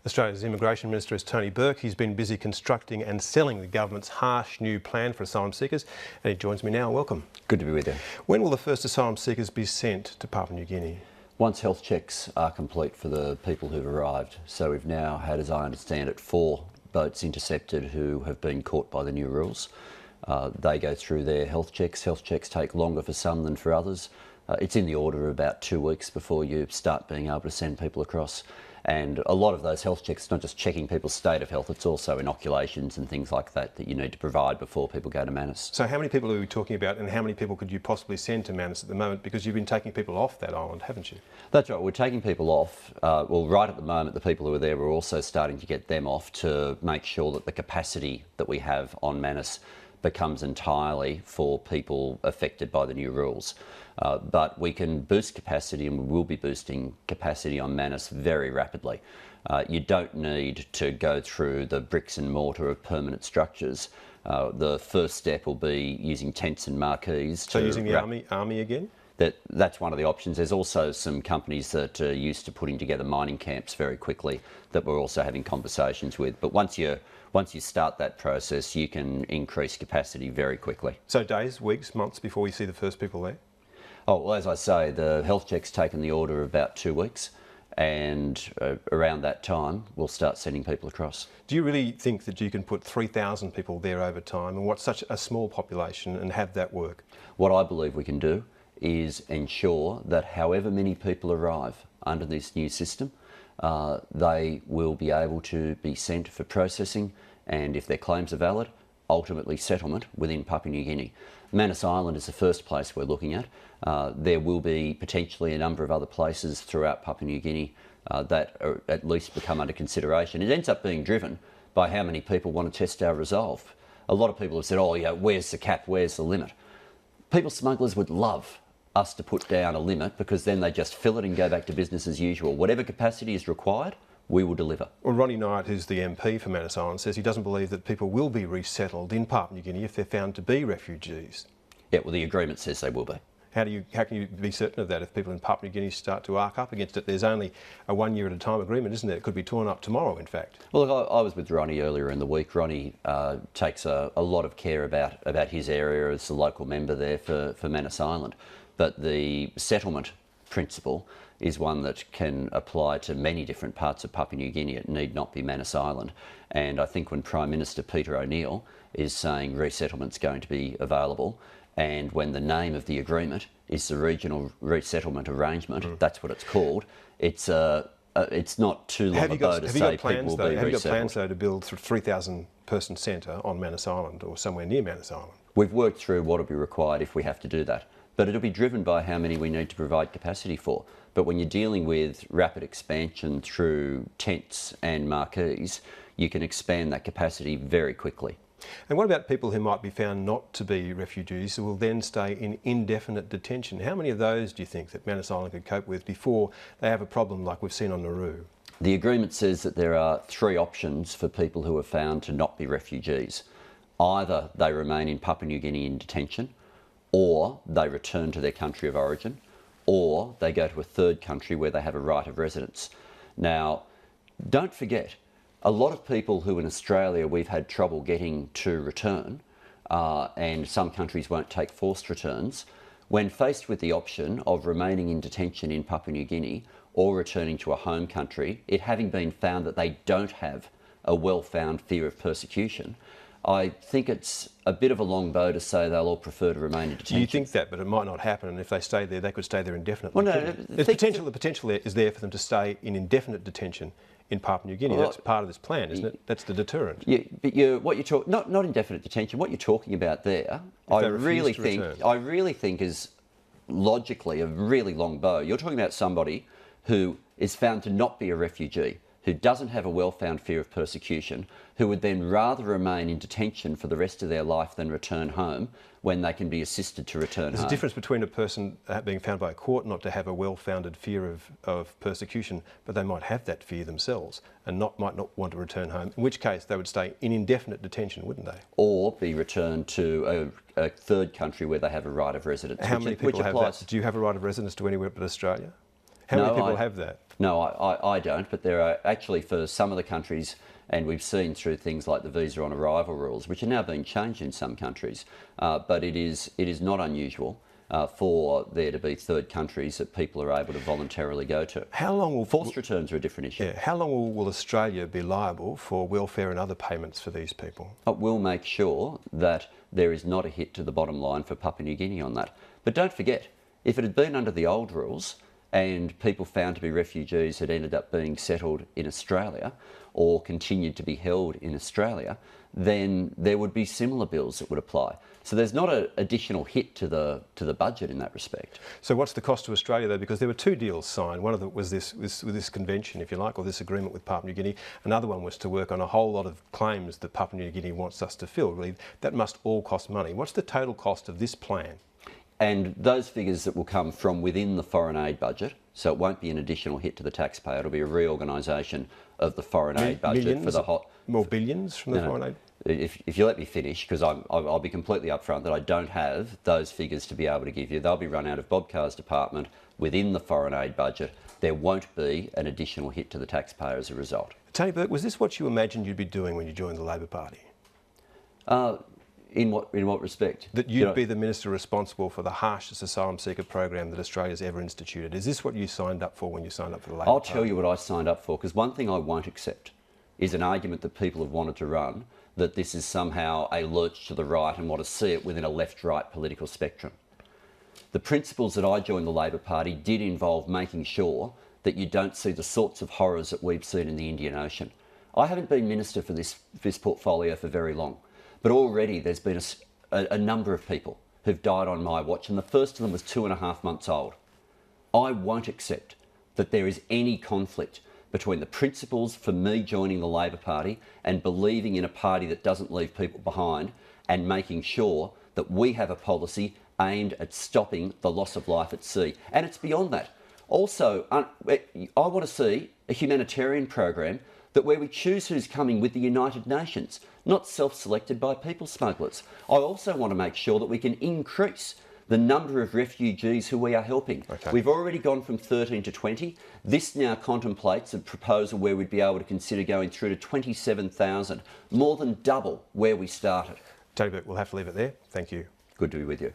Australia's Immigration Minister is Tony Burke. He's been busy constructing and selling the government's harsh new plan for asylum seekers, and he joins me now. Welcome. Good to be with you. When will the first asylum seekers be sent to Papua New Guinea? Once health checks are complete for the people who've arrived. So we've now had, as I understand it, 4 boats intercepted who have been caught by the new rules. They go through their health checks. Health checks take longer for some than for others. It's in the order of about 2 weeks before you start being able to send people across. And a lot of those health checks, not just checking people's state of health, it's also inoculations and things like that that you need to provide before people go to Manus. So how many people are we talking about, and how many people could you possibly send to Manus at the moment? Because you've been taking people off that island, haven't you? That's right, we're taking people off. Well, right at the moment, the people who are there, we're also starting to get them off to make sure that the capacity that we have on Manus becomes entirely for people affected by the new rules. But we can boost capacity, and we will be boosting capacity on Manus very rapidly. You don't need to go through the bricks and mortar of permanent structures. The first step will be using tents and marquees. So using the army again? That's one of the options. There's also some companies that are used to putting together mining camps very quickly that we're also having conversations with. But once you start that process, you can increase capacity very quickly. So days, weeks, months before we see the first people there? Oh, well, as I say, the health check's taken the order of about 2 weeks, and around that time, we'll start sending people across. Do you really think that you can put 3,000 people there over time, and what's such a small population, and have that work? What I believe we can do is ensure that however many people arrive under this new system, they will be able to be sent for processing, and if their claims are valid, ultimately settlement within Papua New Guinea. Manus Island is the first place we're looking at. There will be potentially a number of other places throughout Papua New Guinea that are at least become under consideration. It ends up being driven by how many people want to test our resolve. A lot of people have said, oh yeah, where's the cap, where's the limit? People smugglers would love us to put down a limit, because then they just fill it and go back to business as usual. Whatever capacity is required, we will deliver. Well, Ronnie Knight, who's the MP for Manus Island, says he doesn't believe that people will be resettled in Papua New Guinea if they're found to be refugees. Yeah, well, the agreement says they will be. How can you be certain of that if people in Papua New Guinea start to arc up against it? There's only a 1 year at a time agreement, isn't there? It could be torn up tomorrow, in fact. Well, look, I was with Ronnie earlier in the week. Ronnie takes a lot of care about his area as the local member there for Manus Island. But the settlement principle is one that can apply to many different parts of Papua New Guinea. It need not be Manus Island. And I think when Prime Minister Peter O'Neill is saying resettlement's going to be available, and when the name of the agreement is the Regional Resettlement Arrangement, that's what it's called, it's not too long ago to say people will be resettled. Have you got plans, though, to build a 3,000 person centre on Manus Island or somewhere near Manus Island? We've worked through what will be required if we have to do that. But it'll be driven by how many we need to provide capacity for. But when you're dealing with rapid expansion through tents and marquees, you can expand that capacity very quickly. And what about people who might be found not to be refugees who will then stay in indefinite detention? How many of those do you think that Manus Island could cope with before they have a problem like we've seen on Nauru? The agreement says that there are 3 options for people who are found to not be refugees. Either they remain in Papua New Guinea in detention, or they return to their country of origin, or they go to a third country where they have a right of residence. Now, don't forget, a lot of people who in Australia we've had trouble getting to return, and some countries won't take forced returns, when faced with the option of remaining in detention in Papua New Guinea or returning to a home country, it having been found that they don't have a well-found fear of persecution, I think it's a bit of a long bow to say they'll all prefer to remain in detention. You think that, but it might not happen, and if they stay there, they could stay there indefinitely. Well, no, the potential there is there for them to stay in indefinite detention in Papua New Guinea. Well, that's part of this plan, isn't it? That's the deterrent. Yeah, but what you talk not indefinite detention. What you're talking about there, I really think is logically a really long bow. You're talking about somebody who is found to not be a refugee, who doesn't have a well-found fear of persecution, who would then rather remain in detention for the rest of their life than return home when they can be assisted to return home. There's a difference between a person being found by a court not to have a well-founded fear of persecution, but they might have that fear themselves and might not want to return home, in which case they would stay in indefinite detention, wouldn't they? Or be returned to a third country where they have a right of residence. How many people have that? Do you have a right of residence to anywhere but Australia? How many people have that? No, I don't, but there are actually, for some of the countries, and we've seen through things like the visa on arrival rules, which are now being changed in some countries, but it is not unusual for there to be third countries that people are able to voluntarily go to. How long will forced returns are a different issue? Yeah, how long will Australia be liable for welfare and other payments for these people? It will make sure that there is not a hit to the bottom line for Papua New Guinea on that. But don't forget, if it had been under the old rules and people found to be refugees had ended up being settled in Australia or continued to be held in Australia, then there would be similar bills that would apply. So there's not an additional hit to the budget in that respect. So what's the cost to Australia though? Because there were two deals signed. One of them was this convention, if you like, or this agreement with Papua New Guinea. Another one was to work on a whole lot of claims that Papua New Guinea wants us to fill. Really, that must all cost money. What's the total cost of this plan? And those figures that will come from within the foreign aid budget, so it won't be an additional hit to the taxpayer, it'll be a reorganisation of the foreign aid budget millions, for the whole... More billions from the foreign aid? If you let me finish, because I'll be completely upfront that I don't have those figures to be able to give you. They'll be run out of Bob Carr's department within the foreign aid budget. There won't be an additional hit to the taxpayer as a result. Tony Burke, was this what you imagined you'd be doing when you joined the Labor Party? In what respect? That you'd be the minister responsible for the harshest asylum seeker program that Australia's ever instituted. Is this what you signed up for when you signed up for the Labor Party? I'll tell you what I signed up for, because one thing I won't accept is an argument that people have wanted to run that this is somehow a lurch to the right and want to see it within a left-right political spectrum. The principles that I joined the Labor Party did involve making sure that you don't see the sorts of horrors that we've seen in the Indian Ocean. I haven't been minister for this portfolio for very long, but already there's been a number of people who've died on my watch, and the first of them was 2.5 months old. I won't accept that there is any conflict between the principles for me joining the Labor Party and believing in a party that doesn't leave people behind and making sure that we have a policy aimed at stopping the loss of life at sea. And it's beyond that. Also, I want to see a humanitarian program that where we choose who's coming with the United Nations, not self-selected by people smugglers. I also want to make sure that we can increase the number of refugees who we are helping. Okay. We've already gone from 13 to 20. This now contemplates a proposal where we'd be able to consider going through to 27,000, more than double where we started. Tony Burke, we'll have to leave it there. Thank you. Good to be with you.